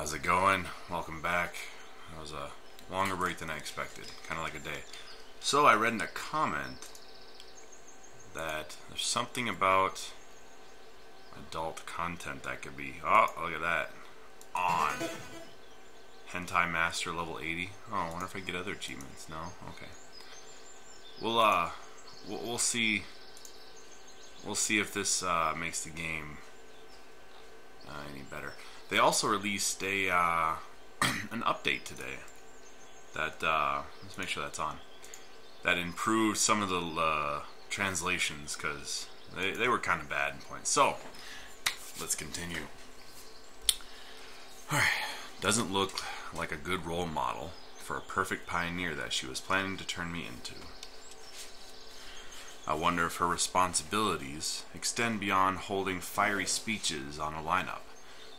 How's it going? Welcome back. That was a longer break than I expected. Kind of like a day. So I read in a comment that there's something about adult content that could be... Oh, look at that. On. Hentai Master level 80. Oh, I wonder if I get other achievements. No? Okay. We'll see. We'll see if this makes the game any better. They also released a an update today that let's make sure that's on. That improved some of the translations because they were kind of bad in points. So let's continue. All right, doesn't look like a good role model for a perfect pioneer that she was planning to turn me into. I wonder if her responsibilities extend beyond holding fiery speeches on a lineup,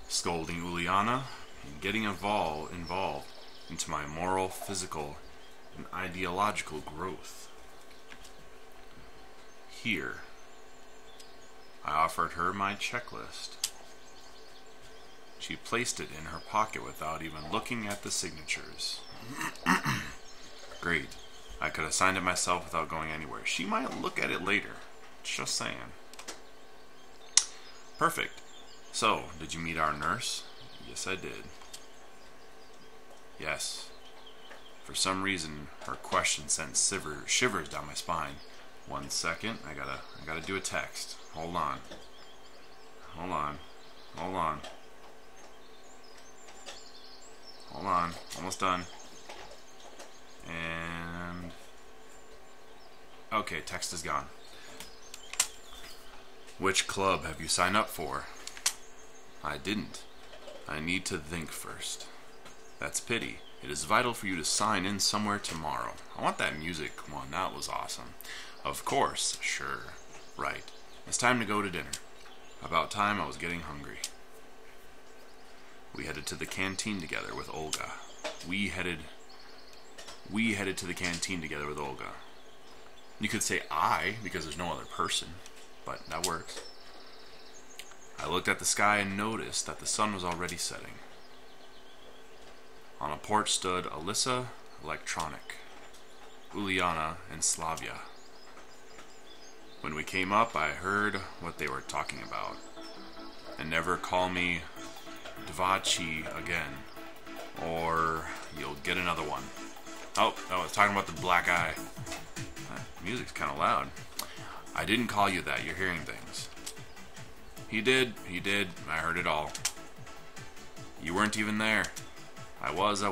scolding Uliana, and getting involved into my moral, physical, and ideological growth. Here, I offered her my checklist. She placed it in her pocket without even looking at the signatures. Great. I could have signed it myself without going anywhere. She might look at it later. Just saying. Perfect. So, did you meet our nurse? Yes, I did. Yes. For some reason, her question sent shivers down my spine. 1 second. I gotta do a text. Hold on. Hold on. Almost done. And okay, text is gone. Which club have you signed up for? I didn't. I need to think first. That's pity. It is vital for you to sign in somewhere tomorrow. I want that music one. That was awesome. Of course. Sure. Right. It's time to go to dinner. About time. I was getting hungry. We headed to the canteen together with Olga. We headed to the canteen together with Olga. You could say I, because there's no other person, but that works. I looked at the sky and noticed that the sun was already setting. On a porch stood Alyssa, Electronic, Uliana, and Slavia. When we came up, I heard what they were talking about. And never call me Dvachi again, or you'll get another one. Oh, I was talking about the black eye. Music's kind of loud. I didn't call you that. You're hearing things. He did. I heard it all. You weren't even there. I was,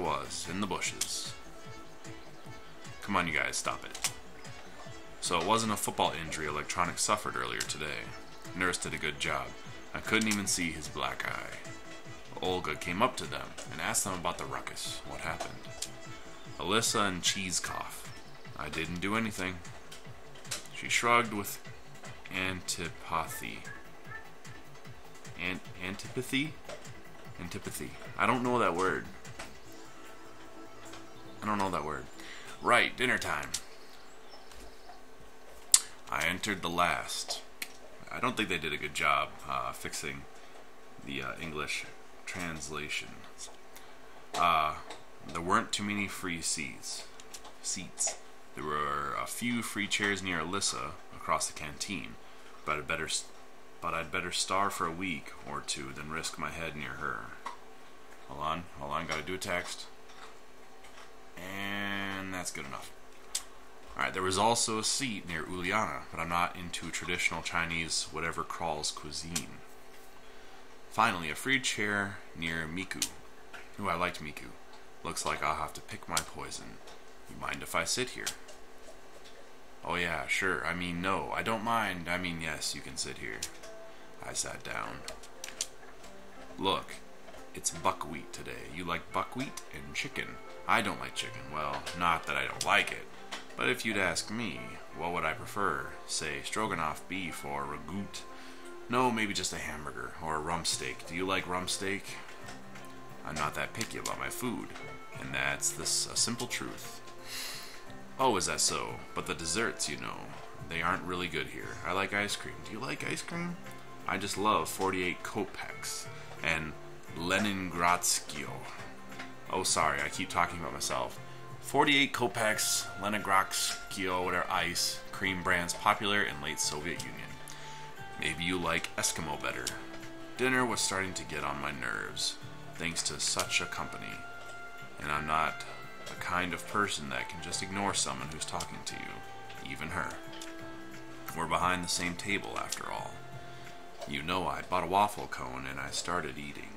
in the bushes. Come on, you guys, stop it. So it wasn't a football injury Electronic suffered earlier today. Nurse did a good job. I couldn't even see his black eye. Olga came up to them and asked them about the ruckus. What happened? Alyssa and Cheesecough. I didn't do anything. She shrugged with antipathy. Antipathy? Antipathy. I don't know that word. Right, dinner time. I entered the last. I don't think they did a good job fixing the English translations. There weren't too many free seats. There were a few free chairs near Alyssa across the canteen, but I'd better starve for a week or two than risk my head near her. Hold on, gotta do a text. And that's good enough. Alright, there was also a seat near Uliana, but I'm not into traditional Chinese whatever crawls cuisine. Finally, a free chair near Miku. Ooh, I liked Miku. Looks like I'll have to pick my poison. You mind if I sit here? Oh yeah, sure. I mean, no, I don't mind. I mean, yes, you can sit here. I sat down. Look, it's buckwheat today. You like buckwheat and chicken. I don't like chicken. Well, not that I don't like it. But if you'd ask me, what would I prefer? Say, stroganoff beef or ragout? No, maybe just a hamburger or a rump steak. Do you like rump steak? I'm not that picky about my food. And that's a simple truth. Oh, is that so? But the desserts, you know, they aren't really good here. I like ice cream. Do you like ice cream? I just love 48 Kopecks and Leningradskio. Oh, sorry, I keep talking about myself. 48 kopecks, Leningradskio, whatever, ice cream brands popular in late Soviet Union. Maybe you like Eskimo better. Dinner was starting to get on my nerves, thanks to such a company. And I'm not the kind of person that can just ignore someone who's talking to you, even her. We're behind the same table, after all. You know, I bought a waffle cone and I started eating.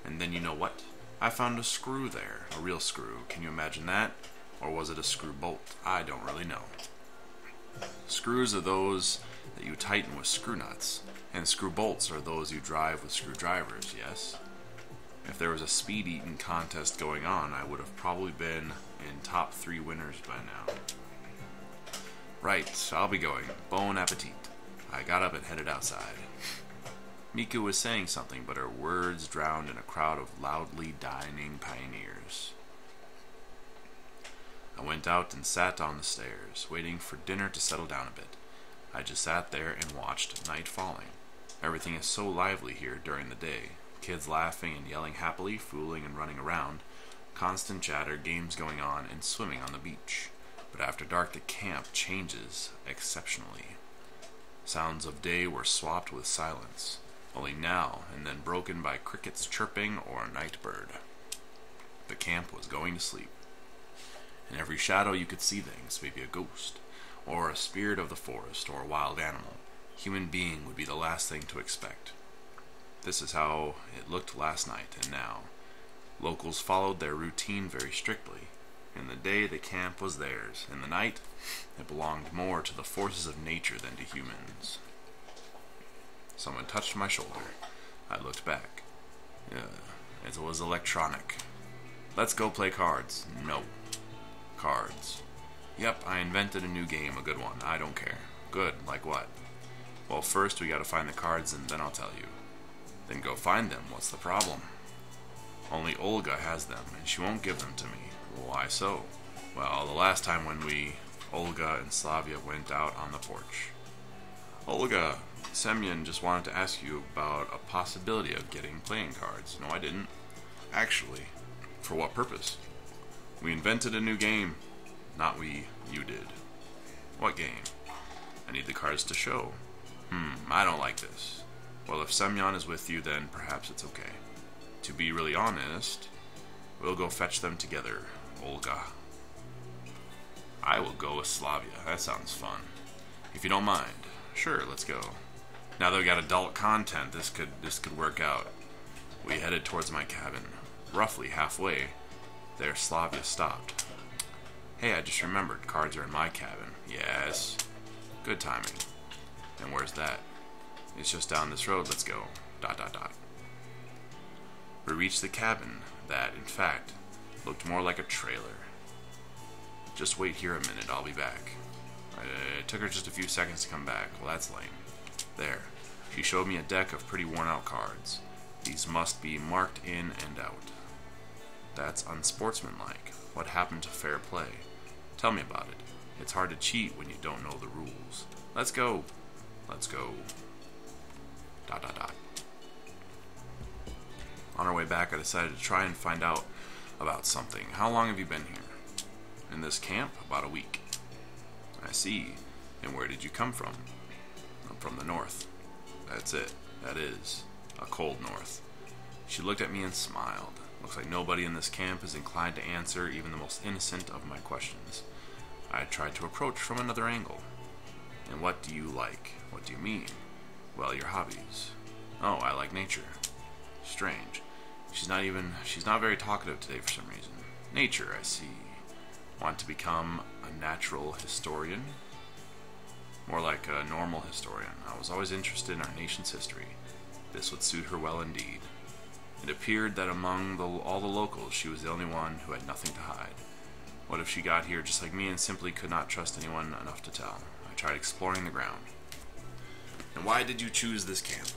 And then you know what? I found a screw there, a real screw. Can you imagine that? Or was it a screw bolt? I don't really know. Screws are those that you tighten with screw nuts, and screw bolts are those you drive with screwdrivers, yes? If there was a speed eating contest going on, I would have probably been in top 3 winners by now. Right, I'll be going. Bon appetit. I got up and headed outside. Miku was saying something, but her words drowned in a crowd of loudly dining pioneers. I went out and sat on the stairs, waiting for dinner to settle down a bit. I just sat there and watched night falling. Everything is so lively here during the day. Kids laughing and yelling happily, fooling and running around. Constant chatter, games going on, and swimming on the beach. But after dark, the camp changes exceptionally. Sounds of day were swapped with silence, only now and then broken by crickets chirping or a night bird. The camp was going to sleep. In every shadow you could see things, maybe a ghost, or a spirit of the forest, or a wild animal. Human being would be the last thing to expect. This is how it looked last night and now. Locals followed their routine very strictly. In the day, the camp was theirs. In the night, it belonged more to the forces of nature than to humans. Someone touched my shoulder. I looked back. It was electronic. Let's go play cards. No. Cards. Yep, I invented a new game, a good one. I don't care. Good, like what? Well, first we gotta find the cards and then I'll tell you. Then go find them. What's the problem? Only Olga has them, and she won't give them to me. Why so? Well, the last time when Olga and Slavia went out on the porch. Olga, Semyon just wanted to ask you about a possibility of getting playing cards. No, I didn't. Actually, for what purpose? We invented a new game. Not we, you did. What game? I need the cards to show. I don't like this. Well, if Semyon is with you, then perhaps it's okay. To be really honest, we'll go fetch them together, Olga. I will go with Slavia. That sounds fun. If you don't mind. Sure, let's go. Now that we got adult content, this could work out. We headed towards my cabin. Roughly halfway, there Slavia stopped. Hey, I just remembered, cards are in my cabin. Yes. Good timing. And where's that? It's just down this road, let's go. ... We reached the cabin that, in fact, looked more like a trailer. Just wait here a minute, I'll be back. It took her just a few seconds to come back. Well, that's lame. There. She showed me a deck of pretty worn out cards. These must be marked in and out. That's unsportsmanlike. What happened to fair play? Tell me about it. It's hard to cheat when you don't know the rules. Let's go. Let's go. ... On our way back, I decided to try and find out about something. How long have you been here? In this camp? About a week. I see. And where did you come from? I'm from the north. That's it. That is. A cold north. She looked at me and smiled. Looks like nobody in this camp is inclined to answer even the most innocent of my questions. I tried to approach from another angle. And what do you like? What do you mean? Well, your hobbies. Oh, I like nature. Strange. She's not very talkative today for some reason. Nature, I see. Want to become a natural historian? More like a normal historian. I was always interested in our nation's history. This would suit her well indeed. It appeared that among all the locals, she was the only one who had nothing to hide. What if she got here just like me and simply could not trust anyone enough to tell? I tried exploring the ground. And why did you choose this camp?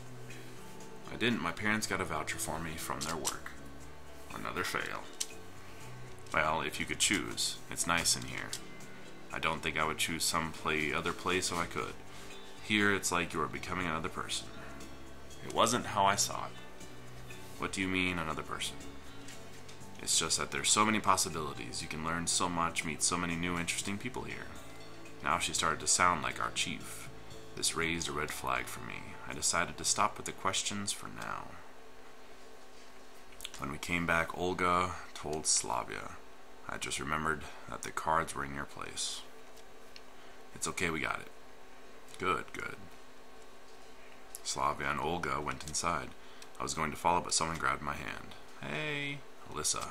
I didn't. My parents got a voucher for me from their work. Another fail. Well, if you could choose, it's nice in here. I don't think I would choose some other place if I could. Here, it's like you are becoming another person. It wasn't how I saw it. What do you mean, another person? It's just that there's so many possibilities. You can learn so much, meet so many new interesting people here. Now she started to sound like our chief. This raised a red flag for me. I decided to stop with the questions for now. When we came back, Olga told Slavia. I just remembered that the cards were in your place. It's okay, we got it. Good, good. Slavia and Olga went inside. I was going to follow, but someone grabbed my hand. Hey, Alyssa.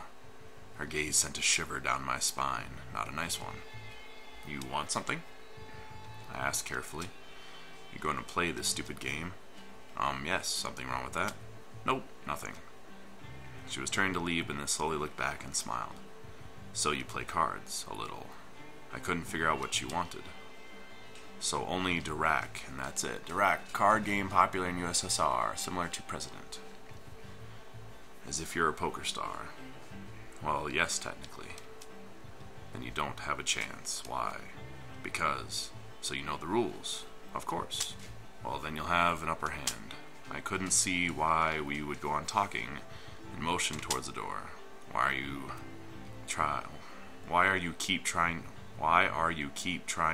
Her gaze sent a shiver down my spine. Not a nice one. You want something? I asked carefully. You going to play this stupid game? Yes. Something wrong with that? Nope, nothing. She was turning to leave, and then slowly looked back and smiled. So you play cards, a little. I couldn't figure out what she wanted. So only Dirac, and that's it. Dirac, card game popular in USSR, similar to President. As if you're a poker star. Well, yes, technically. Then you don't have a chance. Why? Because, so you know the rules. Of course. Well, then you'll have an upper hand. I couldn't see why we would go on talking and motion towards the door. Why are you keep trying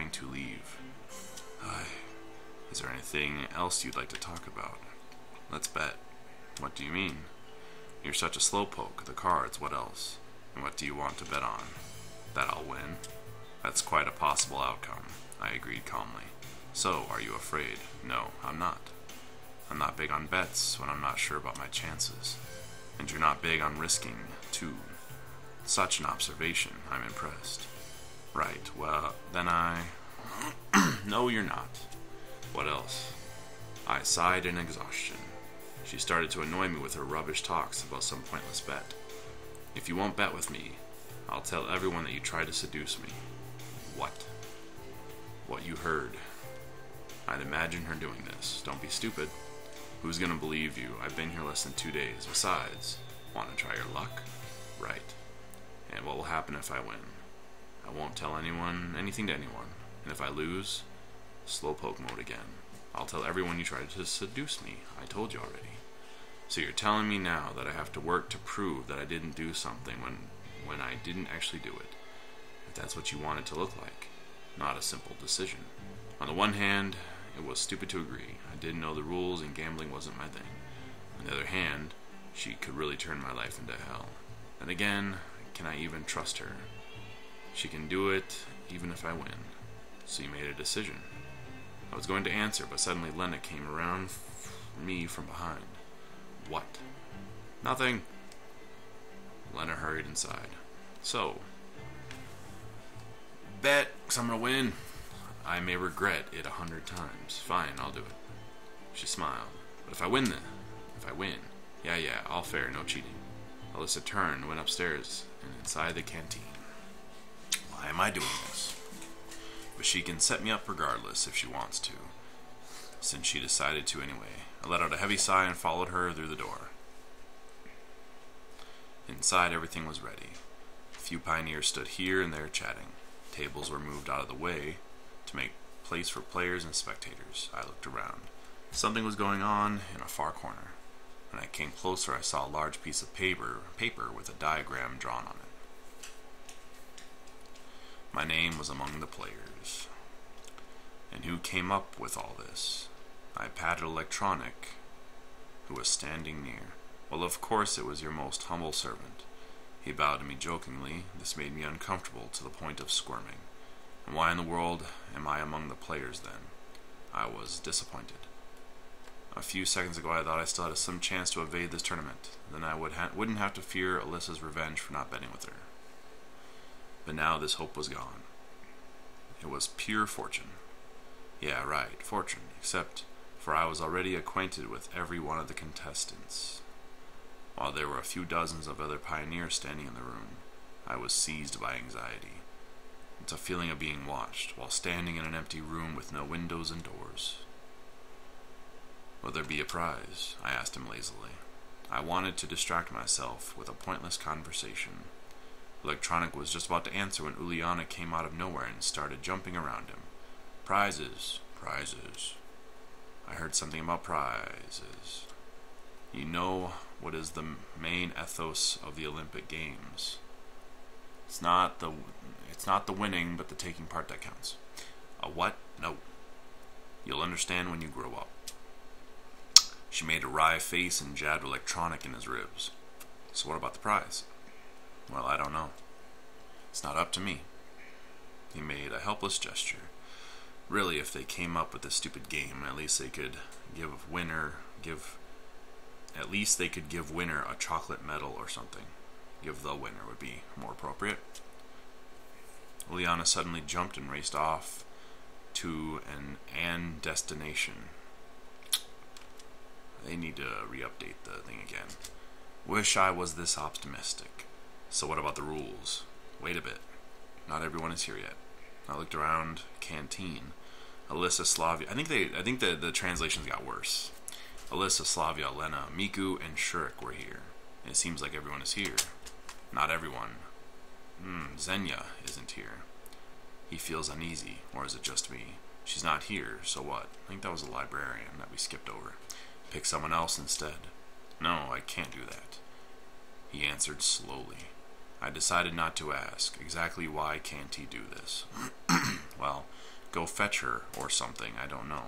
to leave? Is there anything else you'd like to talk about? Let's bet. What do you mean? You're such a slowpoke. The cards, what else? And what do you want to bet on? That I'll win? That's quite a possible outcome, I agreed calmly. So, are you afraid? No, I'm not. I'm not big on bets when I'm not sure about my chances. And you're not big on risking, too. Such an observation. I'm impressed. Right, well, then No, you're not. What else? I sighed in exhaustion. She started to annoy me with her rubbish talks about some pointless bet. If you won't bet with me, I'll tell everyone that you tried to seduce me. What? What you heard. I'd imagine her doing this. Don't be stupid. Who's gonna believe you? I've been here less than 2 days. Besides, want to try your luck? Right. And what will happen if I win? I won't tell anything to anyone. And if I lose, slowpoke mode again. I'll tell everyone you tried to seduce me. I told you already. So you're telling me now that I have to work to prove that I didn't do something when I didn't actually do it. If that's what you want it to look like. Not a simple decision. On the one hand, it was stupid to agree. I didn't know the rules and gambling wasn't my thing. On the other hand, she could really turn my life into hell. And again, can I even trust her? She can do it even if I win. So you made a decision. I was going to answer, but suddenly Lena came around me from behind. What? Nothing. Lena hurried inside. So, bet, 'cause I'm gonna win. I may regret it 100 times. Fine, I'll do it. She smiled. But if I win, yeah, all fair, no cheating. Alyssa turned, went upstairs, and inside the canteen. Why am I doing this? But she can set me up regardless if she wants to, since she decided to anyway. I let out a heavy sigh and followed her through the door. Inside, everything was ready. A few pioneers stood here and there chatting. Tables were moved out of the way to make place for players and spectators. I looked around. Something was going on in a far corner. When I came closer, I saw a large piece of paper with a diagram drawn on it. My name was among the players. And who came up with all this? I patted Electronic, who was standing near. Well, of course it was your most humble servant. He bowed to me jokingly. This made me uncomfortable to the point of squirming. And why in the world am I among the players then? I was disappointed. A few seconds ago I thought I still had some chance to evade this tournament. Then I wouldn't have to fear Alyssa's revenge for not betting with her. But now this hope was gone. It was pure fortune. Yeah, right, fortune, except for I was already acquainted with every one of the contestants. While there were a few dozens of other pioneers standing in the room, I was seized by anxiety. It's a feeling of being watched while standing in an empty room with no windows and doors. Will there be a prize? I asked him lazily. I wanted to distract myself with a pointless conversation. Electronic was just about to answer when Uliana came out of nowhere and started jumping around him. Prizes, prizes. I heard something about prizes. You know what is the main ethos of the Olympic Games. It's not the winning, but the taking part that counts. A what? No. You'll understand when you grow up. She made a wry face and jabbed electronic in his ribs. So what about the prize? Well, I don't know. It's not up to me. He made a helpless gesture. Really, if they came up with this stupid game, at least they could give winner a chocolate medal or something. Give the winner would be more appropriate. Uliana suddenly jumped and raced off to an destination. They need to re-update the thing again. Wish I was this optimistic. So what about the rules? Wait a bit. Not everyone is here yet. I looked around. Canteen. Alyssa, Slavia. I think the translations got worse. Alyssa, Slavia, Lena, Miku, and Shurik were here. It seems like everyone is here. Not everyone. Xenia isn't here. He feels uneasy, or is it just me? She's not here, so what? I think that was a librarian that we skipped over. Pick someone else instead. No, I can't do that. He answered slowly. I decided not to ask. Exactly why can't he do this? Well, go fetch her, or something, I don't know.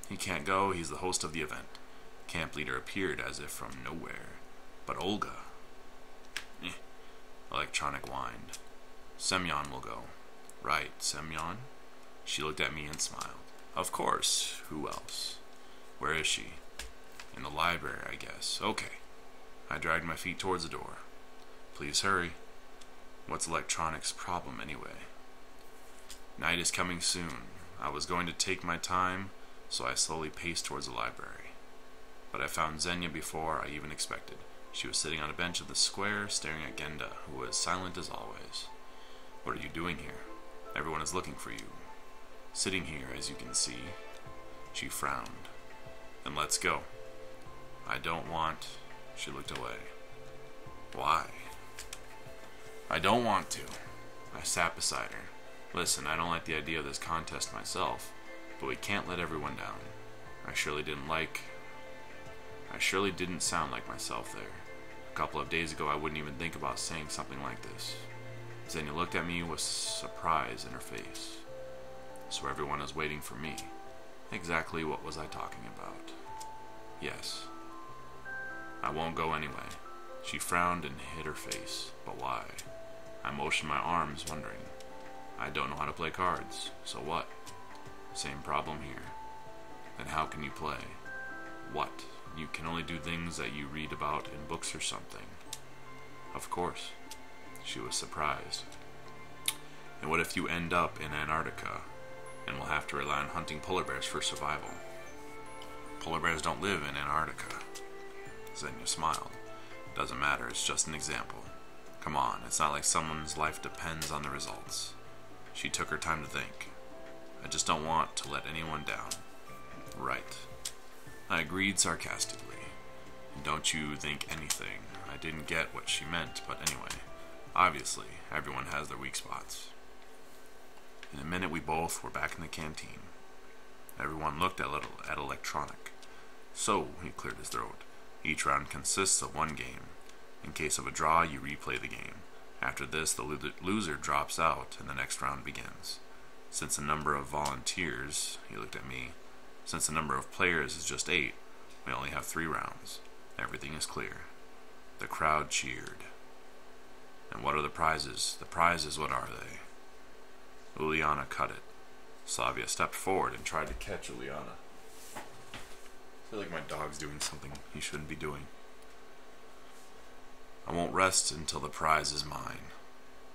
He can't go, he's the host of the event. Camp leader appeared as if from nowhere. But Olga. Electronic whined. Semyon will go. Right, Semyon? She looked at me and smiled. Of course, who else? Where is she? In the library, I guess. Okay. I dragged my feet towards the door. Please hurry. What's Electronic's problem anyway? Night is coming soon. I was going to take my time, so I slowly paced towards the library. But I found Xenia before I even expected. She was sitting on a bench of the square, staring at Genda, who was silent as always. What are you doing here? Everyone is looking for you. Sitting here, as you can see. She frowned. Then let's go. I don't want... She looked away. Why? I don't want to. I sat beside her. Listen, I don't like the idea of this contest myself, but we can't let everyone down. I surely didn't sound like myself there. A couple of days ago, I wouldn't even think about saying something like this. Xenia looked at me with surprise in her face. So everyone is waiting for me. Exactly what was I talking about? Yes. I won't go anyway. She frowned and hid her face. But why? I motioned my arms, wondering. I don't know how to play cards. So what? Same problem here. Then how can you play? What? You can only do things that you read about in books or something. Of course. She was surprised. And what if you end up in Antarctica and will have to rely on hunting polar bears for survival? Polar bears don't live in Antarctica. Xenia smiled. Doesn't matter, it's just an example. Come on, it's not like someone's life depends on the results. She took her time to think. I just don't want to let anyone down. Right. I agreed sarcastically. And don't you think anything. I didn't get what she meant, but anyway. Obviously, everyone has their weak spots. In a minute, we both were back in the canteen. Everyone looked at Electronic. So, he cleared his throat. Each round consists of one game. In case of a draw, you replay the game. After this, the loser drops out, and the next round begins. Since the number of volunteers, he looked at me, since the number of players is just 8, we only have 3 rounds. Everything is clear. The crowd cheered. And what are the prizes? The prizes, what are they? Uliana cut it. Slavia stepped forward and tried to catch Uliana. I feel like my dog's doing something he shouldn't be doing. I won't rest until the prize is mine.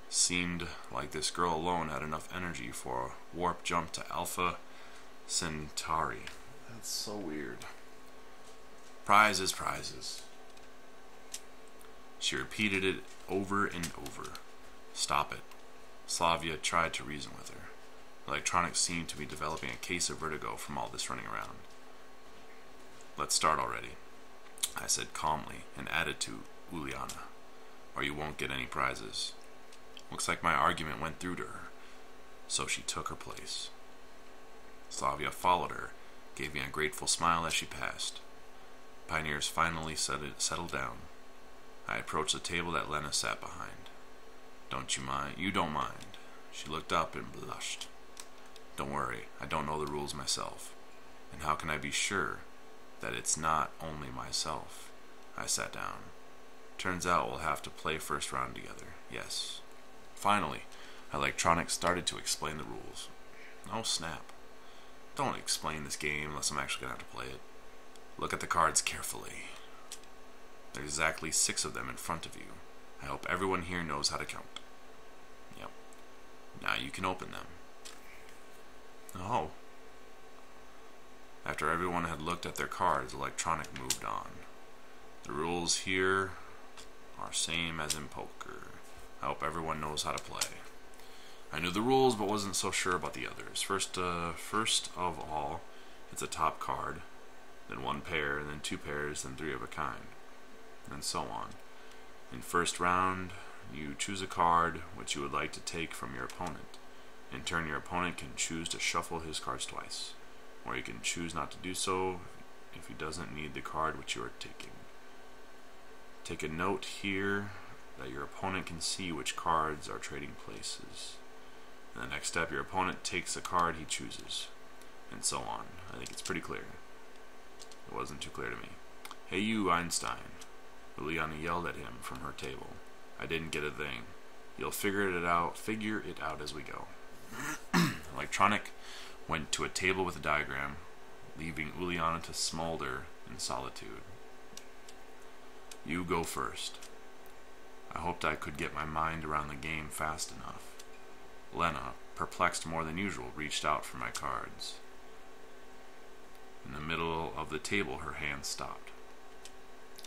Seemed like this girl alone had enough energy for a warp jump to Alpha Centauri. That's so weird. Prizes, prizes. She repeated it over and over. Stop it. Slavia tried to reason with her. Electronics seemed to be developing a case of vertigo from all this running around. Let's start already, I said calmly and added to Uliana, or you won't get any prizes. Looks like my argument went through to her, so she took her place. Slavia followed her, gave me a grateful smile as she passed. pioneers finally settled down. I approached the table that Lena sat behind. Don't you mind? You don't mind. She looked up and blushed. Don't worry, I don't know the rules myself. And how can I be sure that it's not only myself? I sat down. Turns out we'll have to play first round together. Yes. Finally, Electronic started to explain the rules. Oh snap. Don't explain this game unless I'm actually going to have to play it. Look at the cards carefully. There's exactly 6 of them in front of you. I hope everyone here knows how to count. Yep. Now you can open them. Oh. After everyone had looked at their cards, Electronic moved on. The rules here are same as in poker. I hope everyone knows how to play. I knew the rules, but wasn't so sure about the others. First of all, it's a top card, then 1 pair, then 2 pairs, then 3 of a kind, and so on. In first round, you choose a card which you would like to take from your opponent. In turn, your opponent can choose to shuffle his cards twice, or he can choose not to do so if he doesn't need the card which you are taking. Take a note here that your opponent can see which cards are trading places. In the next step, your opponent takes a card he chooses, and so on. I think it's pretty clear. It wasn't too clear to me. Hey you, Einstein. Juliana yelled at him from her table. I didn't get a thing. You'll figure it out as we go. Electronic went to a table with a diagram, leaving Uliana to smolder in solitude. You go first. I hoped I could get my mind around the game fast enough. Lena, perplexed more than usual, reached out for my cards. In the middle of the table, her hand stopped.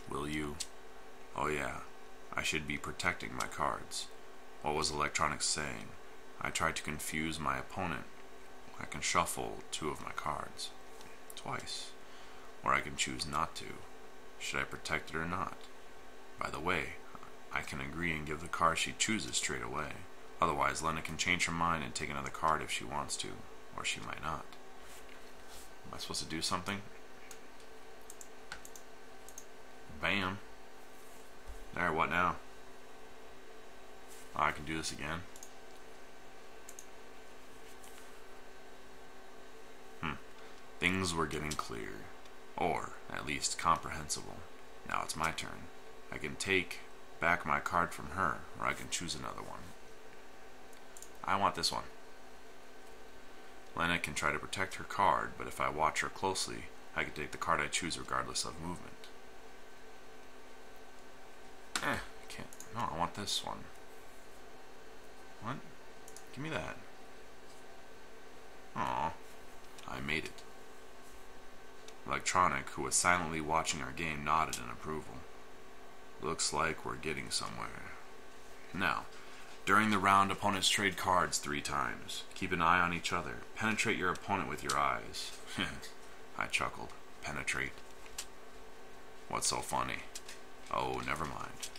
Will you? Oh yeah, I should be protecting my cards. What was Electronic saying? I tried to confuse my opponent. I can shuffle 2 of my cards. Twice. Or I can choose not to. Should I protect it or not? By the way, I can agree and give the card she chooses straight away. Otherwise, Lena can change her mind and take another card if she wants to, or she might not. Am I supposed to do something? Bam. There, what now? Oh, I can do this again. Things were getting clear, or at least comprehensible. Now it's my turn. I can take back my card from her, or I can choose another one. I want this one. Lena can try to protect her card, but if I watch her closely, I can take the card I choose regardless of movement. I can't. No, I want this one. What? Give me that. Aw, I made it. Electronic, who was silently watching our game, nodded in approval. Looks like we're getting somewhere. Now, during the round, opponents trade cards 3 times. Keep an eye on each other. Penetrate your opponent with your eyes. I chuckled. Penetrate. What's so funny? Oh, never mind.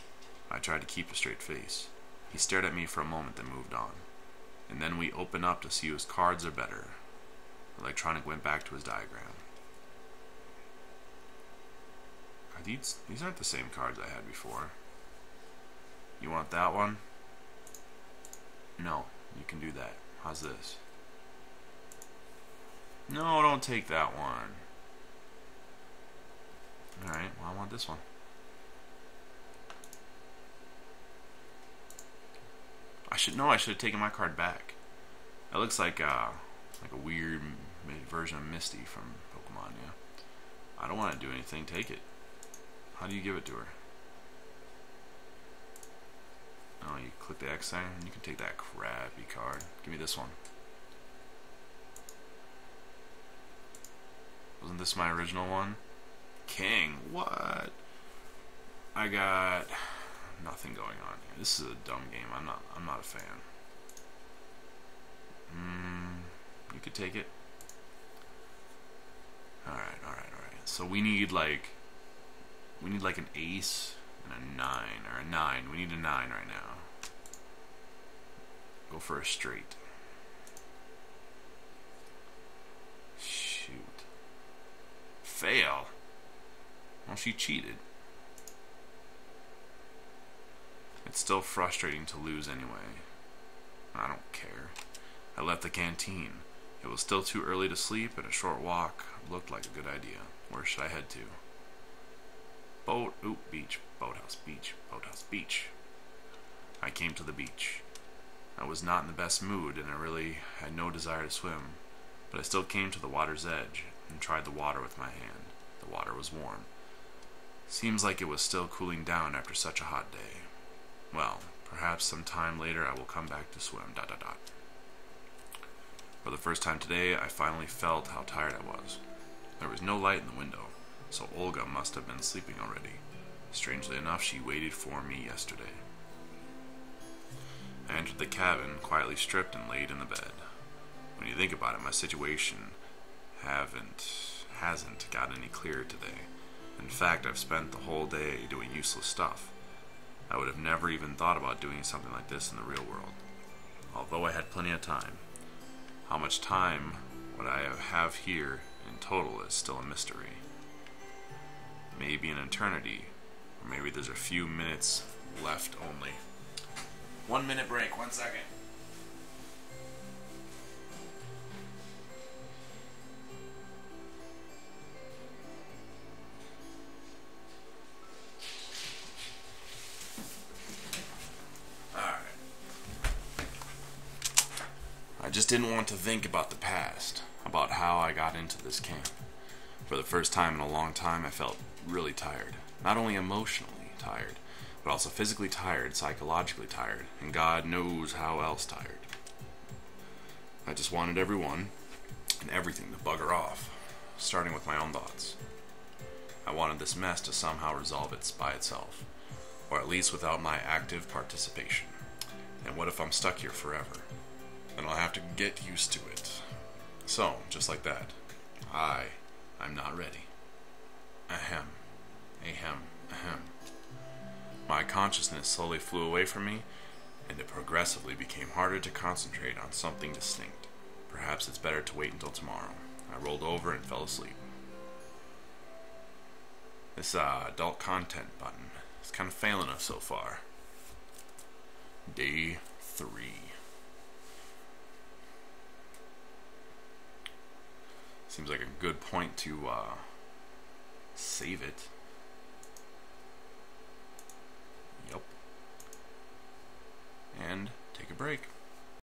I tried to keep a straight face. He stared at me for a moment, then moved on. And then we opened up to see whose cards are better. Electronic went back to his diagram. Are these aren't the same cards I had before. You want that one? No, you can do that. How's this? No, don't take that one. Alright, well, I want this one. I should have taken my card back. That looks like a weird version of Misty from Pokemon, yeah. I don't want to do anything, take it. How do you give it to her? Oh, you click the X sign, and you can take that crappy card. Give me this one. Wasn't this my original one? King, what? I got nothing going on here. This is a dumb game. I'm not a fan. You could take it. Alright. So we need like an ace and a 9, or a 9. We need a 9 right now. Go for a straight. Shoot. Fail. Well, she cheated. It's still frustrating to lose anyway. I don't care. I left the canteen. It was still too early to sleep, and a short walk looked like a good idea. Where should I head to? Beach. Boathouse, beach. Boathouse, beach. I came to the beach. I was not in the best mood, and I really had no desire to swim, but I still came to the water's edge and tried the water with my hand. The water was warm. Seems like it was still cooling down after such a hot day. Well, perhaps some time later I will come back to swim. ... For the first time today, I finally felt how tired I was. There was no light in the window, so Olga must have been sleeping already. Strangely enough, she waited for me yesterday. I entered the cabin, quietly stripped and laid in the bed. When you think about it, my situation hasn't gotten any clearer today. In fact, I've spent the whole day doing useless stuff. I would have never even thought about doing something like this in the real world, although I had plenty of time. How much time would I have here in total is still a mystery. Maybe an eternity, or maybe there's a few minutes left only. 1 minute break, 1 second. I just didn't want to think about the past, about how I got into this camp. For the first time in a long time, I felt really tired. Not only emotionally tired, but also physically tired, psychologically tired, and God knows how else tired. I just wanted everyone and everything to bugger off, starting with my own thoughts. I wanted this mess to somehow resolve it by itself, or at least without my active participation. And what if I'm stuck here forever? Then I'll have to get used to it. So, just like that, I'm not ready. Ahem. Ahem. Ahem. My consciousness slowly flew away from me, and it progressively became harder to concentrate on something distinct. Perhaps it's better to wait until tomorrow. I rolled over and fell asleep. This adult content button is kind of failing us so far. Day 3. Seems like a good point to save it. Yup. And take a break.